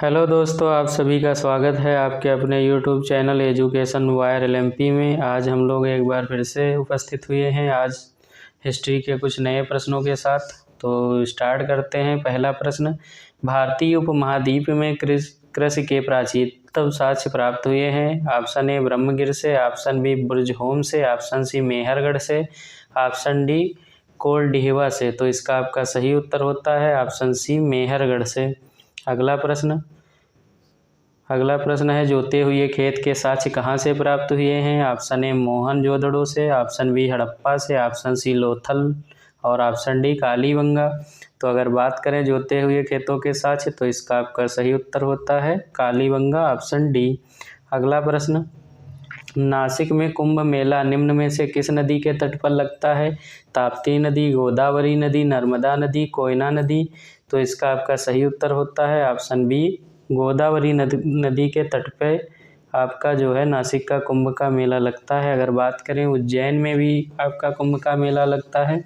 Hello दोस्तों, आप सभी का स्वागत है आपके अपने YouTube channel education wire LMP में। आज हम लोग एक बार फिर से उपस्थित हुए हैं आज हिस्ट्री के कुछ नए प्रश्नों के साथ। तो स्टार्ट करते हैं। पहला प्रश्न, भारतीय उपमहाद्वीप में कृषि के प्राचीनतम साक्ष्य प्राप्त हुए हैं। ऑप्शन ए ब्रह्मगिर से, ऑप्शन बी बुर्जहोम से, ऑप्शन सी मेहरगढ़ से, ऑप्शन डी कोलडीहवा से। तो इसका आपका सही उत्तर होता है ऑप्शन सी मेहरगढ़ से। अगला प्रश्न है, जोते हुए खेत के साक्ष्य कहाँ से प्राप्त हुए हैं। ऑप्शन ए मोहनजोदड़ो से, ऑप्शन बी हड़प्पा से, ऑप्शन सी लोथल और ऑप्शन डी कालीबंगा। तो अगर बात करें जोते हुए खेतों के साक्ष्य, तो इसका आपका सही उत्तर होता है कालीबंगा, ऑप्शन डी। अगला प्रश्न, नासिक में कुंभ मेला निम्न में से किस नदी के तट पर लगता है। ताप्ती नदी, गोदावरी नदी, नर्मदा नदी, कोयना नदी। तो इसका आपका सही उत्तर होता है ऑप्शन बी गोदावरी नदी के तट पे आपका जो है नासिक का कुंभ का मेला लगता है। अगर बात करें उज्जैन में भी आपका कुंभ का मेला लगता है,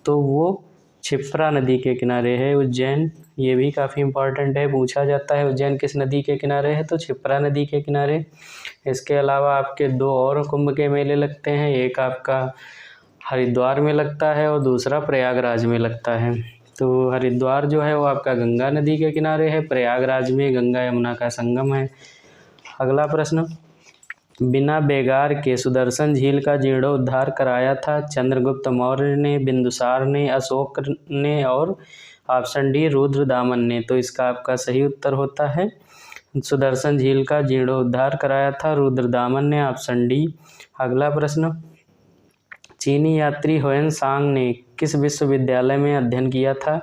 तो वो क्षिप्रा नदी के किनारे है उज्जैन। ये भी काफ़ी इम्पॉर्टेंट है, पूछा जाता है उज्जैन किस नदी के किनारे है, तो क्षिप्रा नदी के किनारे। इसके अलावा आपके दो और कुंभ के मेले लगते हैं, एक आपका हरिद्वार में लगता है और दूसरा प्रयागराज में लगता है। तो हरिद्वार जो है वो आपका गंगा नदी के किनारे है, प्रयागराज में गंगा यमुना का संगम है। अगला प्रश्न, बिना बेगार के सुदर्शन झील का जीर्णोद्धार कराया था। चंद्रगुप्त मौर्य ने, बिंदुसार ने, अशोक ने और ऑप्शन डी रुद्रदामन ने। तो इसका आपका सही उत्तर होता है सुदर्शन झील का जीर्णोद्धार कराया था रुद्रदामन ने, ऑप्शन डी। अगला प्रश्न, चीनी यात्री ह्वेन-सांग ने किस विश्वविद्यालय में अध्ययन किया था।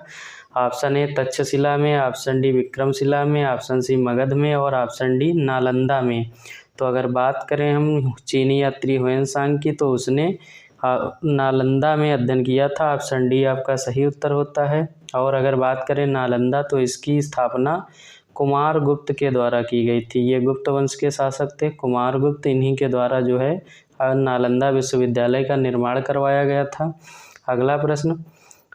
ऑप्शन ए तक्षशिला में, ऑप्शन डी विक्रमशिला में, ऑप्शन सी मगध में और ऑप्शन डी नालंदा में। तो अगर बात करें हम चीनी यात्री ह्वेन-सांग की, तो उसने नालंदा में अध्ययन किया था, ऑप्शन डी आपका सही उत्तर होता है। और अगर बात करें नालंदा, तो इसकी स्थापना कुमारगुप्त के द्वारा की गई थी। ये गुप्त वंश के शासक थे कुमारगुप्त, इन्हीं के द्वारा जो है नालंदा विश्वविद्यालय का निर्माण करवाया गया था। अगला प्रश्न,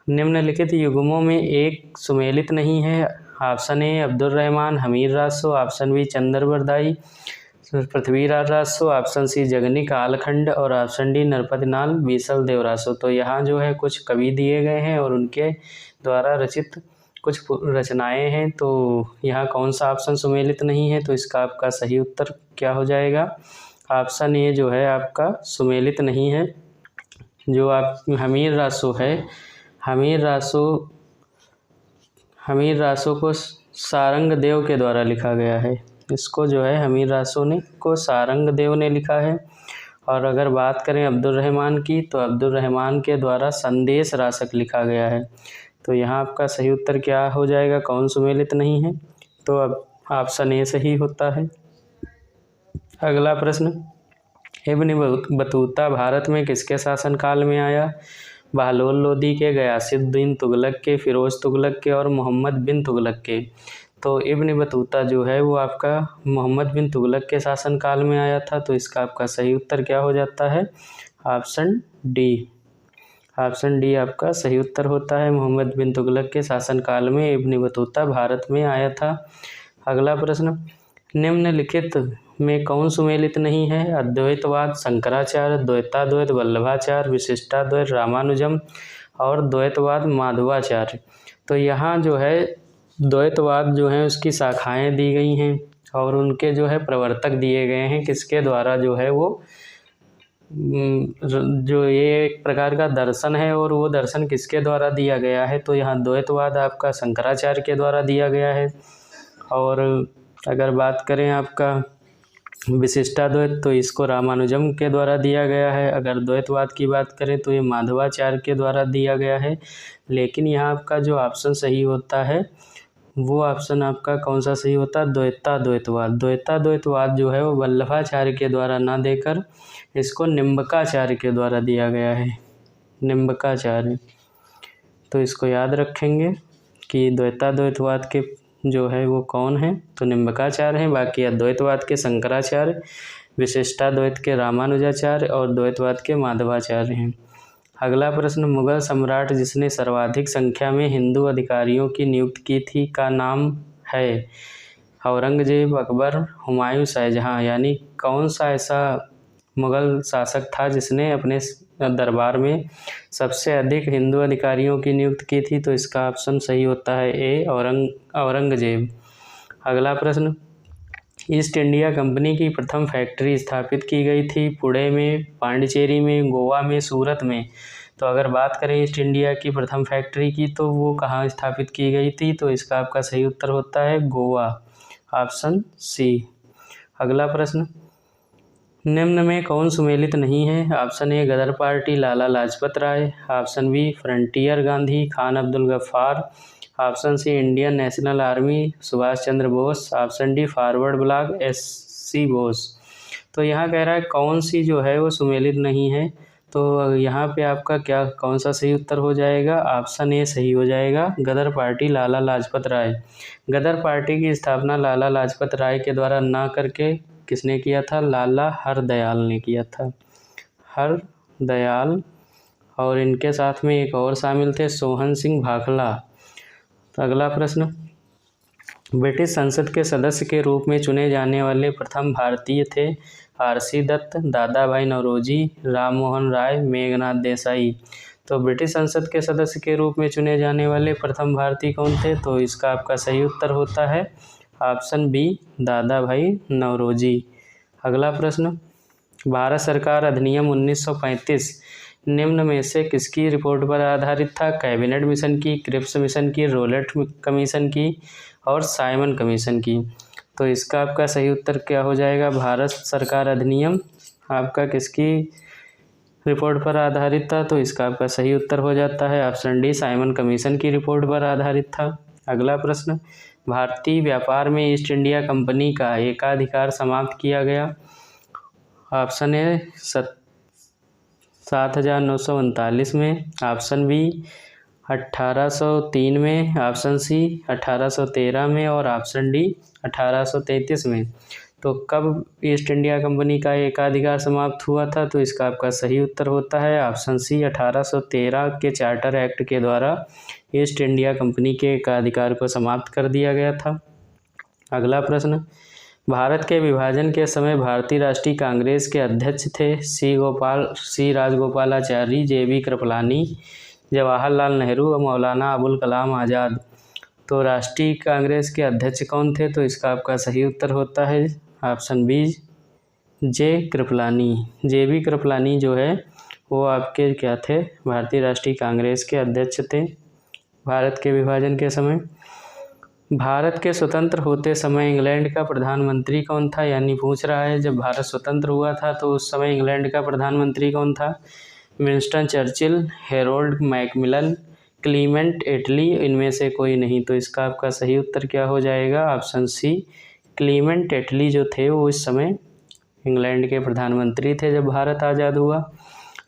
निम्नलिखित युग्मों में एक सुमेलित नहीं है। Option A Abdul Rahman Hammir Raso, option B Chandbardai Prithviraj Raso, option C Jagnik Aalkhand और ऑप्शन डी नरपतिनाल बीसल देव रासो। तो यहाँ जो है कुछ कवि दिए गए हैं और उनके द्वारा रचित कुछ रचनाएं हैं। तो यहाँ कौन सा ऑप्शन सुमेलित नहीं है, तो इसका आपका सही उत्तर क्या हो जाएगा। ऑप्शन ए जो है आपका सुमेलित नहीं है। जो आप हमीर रासो है, हमीर रासो को सारंग देव के द्वारा लिखा गया है। इसको जो है हमीर रासो ने को सारंग देव ने लिखा है। और अगर बात करें अब्दुल रहमान की, तो अब्दुल रहमान के द्वारा संदेश रासक लिखा गया है। तो यहाँ आपका सही उत्तर क्या हो जाएगा, कौन सुमेलित नहीं है, तो अब ऑप्शन ए सही होता है। अगला प्रश्न, इब्न बतूता भारत में किसके शासनकाल में आया। बहलोल लोदी के, गयासुद्दीन तुगलक के, फिरोज तुगलक के और मोहम्मद बिन तुगलक के। तो इब्न बतूता जो है वो आपका मोहम्मद बिन तुगलक के शासनकाल में आया था। तो इसका आपका सही उत्तर क्या हो जाता है, ऑप्शन डी। ऑप्शन डी आपका सही उत्तर होता है, मोहम्मद बिन तुगलक के शासनकाल में इब्न बतूता भारत में आया था। अगला प्रश्न, निम्नलिखित में कौन सुमेलित नहीं है। अद्वैतवाद शंकराचार्य, द्वैताद्वैत वल्लभाचार्य, विशिष्टाद्वैत रामानुजम और द्वैतवाद माधवाचार्य। तो यहाँ जो है द्वैतवाद जो है उसकी शाखाएं दी गई हैं और उनके जो है प्रवर्तक दिए गए हैं, किसके द्वारा जो है वो जो ये एक प्रकार का दर्शन है और वो दर्शन किसके द्वारा दिया गया है। तो यहाँ द्वैतवाद आपका शंकराचार्य के द्वारा दिया गया है। और अगर बात करें आपका विशिष्टाद्वैत, तो इसको रामानुजम के द्वारा दिया गया है। अगर द्वैतवाद की बात करें तो ये माधवाचार्य के द्वारा दिया गया है। लेकिन यहाँ आपका जो ऑप्शन सही होता है वो ऑप्शन आपका कौन सा सही होता है, द्वैताद्वैतवाद। द्वैताद्वैतवाद जो है वो वल्लभाचार्य के द्वारा ना देकर इसको निम्बकाचार्य के द्वारा दिया गया है, निम्बकाचार्य। तो इसको याद रखेंगे कि द्वैताद्वैतवाद के जो है वो कौन है, तो निम्बकाचार्य हैं। बाकी अद्वैतवाद के शंकराचार्य, विशिष्टाद्वैत के रामानुजाचार्य और द्वैतवाद के माधवाचार्य हैं। अगला प्रश्न, मुगल सम्राट जिसने सर्वाधिक संख्या में हिंदू अधिकारियों की नियुक्ति की थी का नाम है। औरंगजेब, अकबर, हुमायूं, शाहजहां, यानी कौन सा ऐसा मुग़ल शासक था जिसने अपने दरबार में सबसे अधिक हिंदू अधिकारियों की नियुक्ति की थी? तो इसका ऑप्शन सही होता है ए, औरंगजेब। अगला प्रश्न, ईस्ट इंडिया कंपनी की प्रथम फैक्ट्री स्थापित की गई थी पुणे में, पांडिचेरी में, गोवा में, सूरत में? तो अगर बात करें ईस्ट इंडिया की प्रथम फैक्ट्री की तो वो कहाँ स्थापित की गई थी? तो इसका आपका सही उत्तर होता है गोवा, ऑप्शन सी। अगला प्रश्न, निम्न में कौन सुमेलित नहीं है? Option A Ghadar party Lala Lajpat Rai, option B Frontier Gandhi Khan Abdul Ghaffar, option C Indian National Army Subhash Chandra Bose, option D Forward Bloc S C. Bose. तो यहाँ कह रहा है कौन सी जो है वो सुमेलित नहीं है, तो यहाँ पे आपका क्या कौन सा सही उत्तर हो जाएगा? ऑप्शन ए सही हो जाएगा, गदर पार्टी लाला लाजपत राय। गदर पार्टी की स्थापना लाला लाजपत राय के द्वारा ना करके किसने किया था? लाला हरदयाल ने किया था, हरदयाल, और इनके साथ में एक और शामिल थे, सोहन सिंह भाखला। तो अगला प्रश्न, ब्रिटिश संसद के सदस्य के रूप में चुने जाने वाले प्रथम भारतीय थे? आर.सी. दत्त, दादा भाई नौरोजी, राम मोहन राय, मेघनाथ देसाई। तो ब्रिटिश संसद के सदस्य के रूप में चुने जाने वाले प्रथम भारतीय कौन थे? तो इसका आपका सही उत्तर होता है ऑप्शन बी, दादा भाई नौरोजी। अगला प्रश्न, भारत सरकार अधिनियम 1935 निम्न में से किसकी रिपोर्ट पर आधारित था? कैबिनेट मिशन की, क्रिप्स मिशन की, रोलेट कमीशन की और साइमन कमीशन की? तो इसका आपका सही उत्तर क्या हो जाएगा? भारत सरकार अधिनियम आपका किसकी रिपोर्ट पर आधारित था? तो इसका आपका सही उत्तर हो जाता है ऑप्शन डी, साइमन कमीशन की रिपोर्ट पर आधारित था। अगला प्रश्न, भारतीय व्यापार में ईस्ट इंडिया कंपनी का एकाधिकार समाप्त किया गया? ऑप्शन ए 7939 में, ऑप्शन बी 1803 में, ऑप्शन सी 1813 में और ऑप्शन डी 1833 में। तो कब ईस्ट इंडिया कंपनी का एकाधिकार समाप्त हुआ था? तो इसका आपका सही उत्तर होता है ऑप्शन सी, 1813 के चार्टर एक्ट के द्वारा ईस्ट इंडिया कंपनी के एकाधिकार को समाप्त कर दिया गया था। अगला प्रश्न, भारत के विभाजन के समय भारतीय राष्ट्रीय कांग्रेस के अध्यक्ष थे? सी राजगोपालाचारी, जे.बी. कृपलानी, जवाहरलाल नेहरू और मौलाना अबुल कलाम आज़ाद। तो राष्ट्रीय कांग्रेस के अध्यक्ष कौन थे? तो इसका आपका सही उत्तर होता है ऑप्शन बी, जे.बी. कृपलानी जो है वो आपके क्या थे? भारतीय राष्ट्रीय कांग्रेस के अध्यक्ष थे भारत के विभाजन के समय। भारत के स्वतंत्र होते समय इंग्लैंड का प्रधानमंत्री कौन था? यानी पूछ रहा है जब भारत स्वतंत्र हुआ था तो उस समय इंग्लैंड का प्रधानमंत्री कौन था? Winston Churchill, Harold Macmillan, Clement Attlee, इनमें से कोई नहीं। तो इसका आपका सही उत्तर क्या हो जाएगा? ऑप्शन सी, क्लीमेंट एटली जो थे वो इस समय इंग्लैंड के प्रधानमंत्री थे जब भारत आज़ाद हुआ।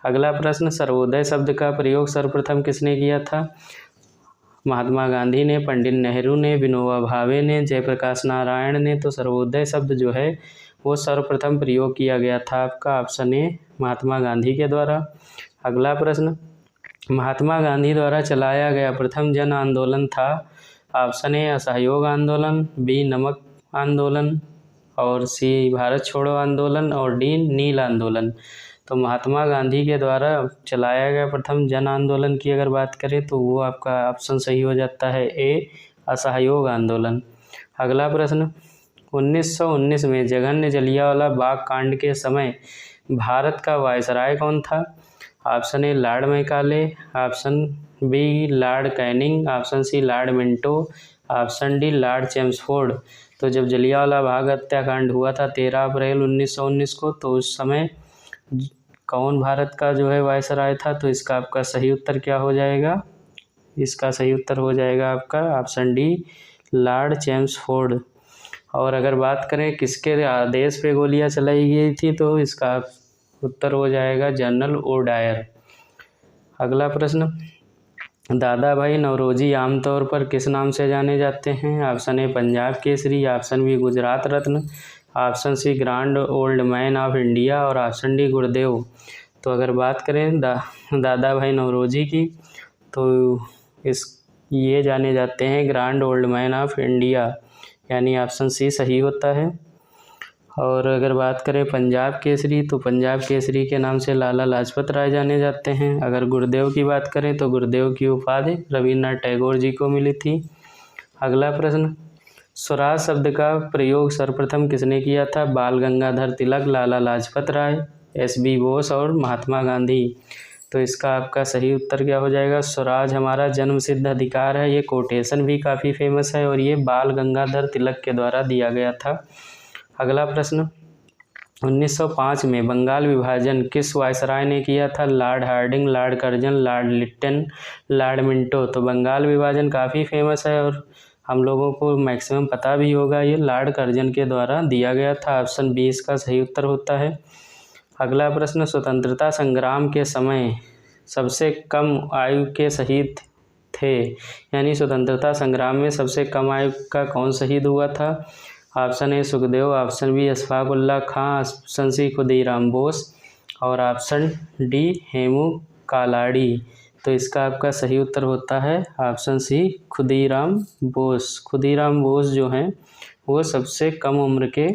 अगला प्रश्न, सर्वोदय शब्द का प्रयोग सर्वप्रथम किसने किया था? महात्मा गांधी ने, पंडित नेहरू ने, विनोबा भावे ने, जयप्रकाश नारायण ने। तो सर्वोदय शब्द जो है वो सर्वप्रथम प्रयोग किया गया था आपका ऑप्शन ए, महात्मा गांधी के द्वारा। अगला प्रश्न, महात्मा गांधी द्वारा चलाया गया प्रथम जन आंदोलन था? ऑप्शन ए असहयोग आंदोलन, बी नमक आंदोलन और सी भारत छोड़ो आंदोलन और डी नील आंदोलन। तो महात्मा गांधी के द्वारा चलाया गया प्रथम जन आंदोलन की अगर बात करें तो वो आपका ऑप्शन सही हो जाता है ए, असहयोग आंदोलन। अगला प्रश्न, 1919 में जघन्य जलियांवाला बाग कांड के समय भारत का वायसराय कौन था? Option A Lord Macaulay, option B Lord Canning, option C Lord Minto, option D Lord Chelmsford. तो जब जलियांवाला बाग हत्याकांड हुआ था 13 अप्रैल 1919 को, तो उस समय कौन भारत का जो है वायसराय था? तो इसका आपका सही उत्तर क्या हो जाएगा? इसका सही उत्तर हो जाएगा आपका ऑप्शन डी, लॉर्ड चेम्सफोर्ड। और अगर बात करें किसके आदेश पे गोलियां चलाई गई थी तो इसका उत्तर हो जाएगा जनरल ओडायर। अगला प्रश्न, दादा भाई नौरोजी आमतौर पर किस नाम से जाने जाते हैं? Option A Punjab Kesari, option B Gujarat Ratna, option C grand old man of India और ऑप्शन डी गुरुदेव। तो अगर बात करें दादा भाई नौरोजी की तो ये जाने जाते हैं grand old man of India, यानी ऑप्शन सी सही होता है। और अगर बात करें पंजाब केसरी, तो पंजाब केसरी के नाम से लाला लाजपत राय जाने जाते हैं। अगर गुरुदेव की बात करें तो गुरुदेव की उपाधि रविन्द्रनाथ टैगोर जी को मिली थी। अगला प्रश्न, स्वराज शब्द का प्रयोग सर्वप्रथम किसने किया था? बाल गंगाधर तिलक, लाला लाजपत राय, एस.बी. बोस और महात्मा गांधी। तो इसका आपका सही उत्तर क्या हो जाएगा? स्वराज हमारा जन्म सिद्ध अधिकार है। ये कोटेशन भी काफ़ी फेमस है और ये बाल गंगाधर तिलक के द्वारा दिया गया था। अगला प्रश्न, 1905 में बंगाल विभाजन किस वायसराय ने किया था? Lord Hardinge, Lord Curzon, Lord Lytton, Lord Minto. तो बंगाल विभाजन काफ़ी फेमस है और हम लोगों को मैक्सिमम पता भी होगा, ये लॉर्ड कर्जन के द्वारा दिया गया था। ऑप्शन बी इसका सही उत्तर होता है। अगला प्रश्न, स्वतंत्रता संग्राम के समय सबसे कम आयु के शहीद थे, यानी स्वतंत्रता संग्राम में सबसे कम आयु का कौन शहीद हुआ था? Option A Sukhdev, option B Ashfaq Ullah Khan, option C Khudiram Bose और ऑप्शन डी हेमू कालाड़ी। तो इसका आपका सही उत्तर होता है ऑप्शन सी खुदीराम बोस। खुदीराम बोस जो हैं वो सबसे कम उम्र के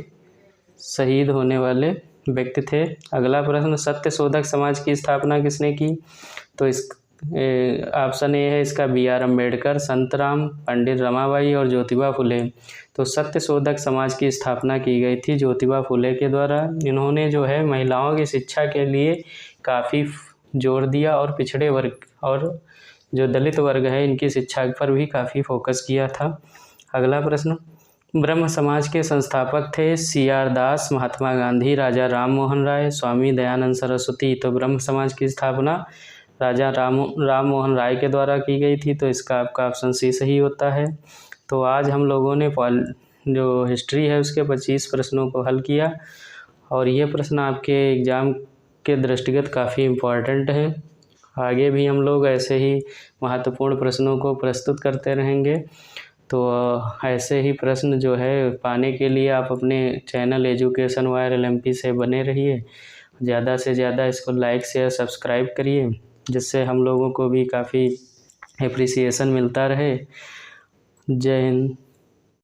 शहीद होने वाले व्यक्ति थे। अगला प्रश्न, सत्य शोधक समाज की स्थापना किसने की? तो इस ऑप्शन ए है इसका बी.आर. अम्बेडकर, संतराम, पंडित रमाबाई और ज्योतिबा फुले। तो सत्य शोधक समाज की स्थापना की गई थी ज्योतिबा फुले के द्वारा। इन्होंने जो है महिलाओं की शिक्षा के लिए काफ़ी जोर दिया और पिछड़े वर्ग और जो दलित वर्ग है इनकी शिक्षा पर भी काफ़ी फोकस किया था। अगला प्रश्न, ब्रह्म समाज के संस्थापक थे सी.आर. दास, महात्मा गांधी, राजा राम मोहन राय, स्वामी दयानंद सरस्वती। तो ब्रह्म समाज की स्थापना राजा राम मोहन राय के द्वारा की गई थी। तो इसका आपका ऑप्शन सी सही होता है। तो आज हम लोगों ने जो हिस्ट्री है उसके 25 प्रश्नों को हल किया और ये प्रश्न आपके एग्ज़ाम के दृष्टिगत काफ़ी इम्पॉर्टेंट है। आगे भी हम लोग ऐसे ही महत्वपूर्ण प्रश्नों को प्रस्तुत करते रहेंगे। तो ऐसे ही प्रश्न जो है पाने के लिए आप अपने चैनल एजुकेशन वायर LMP से बने रहिए। ज़्यादा से ज़्यादा इसको लाइक शेयर सब्सक्राइब करिए, जिससे हम लोगों को भी काफ़ी एप्रिसिएशन मिलता रहे। जय हिंद।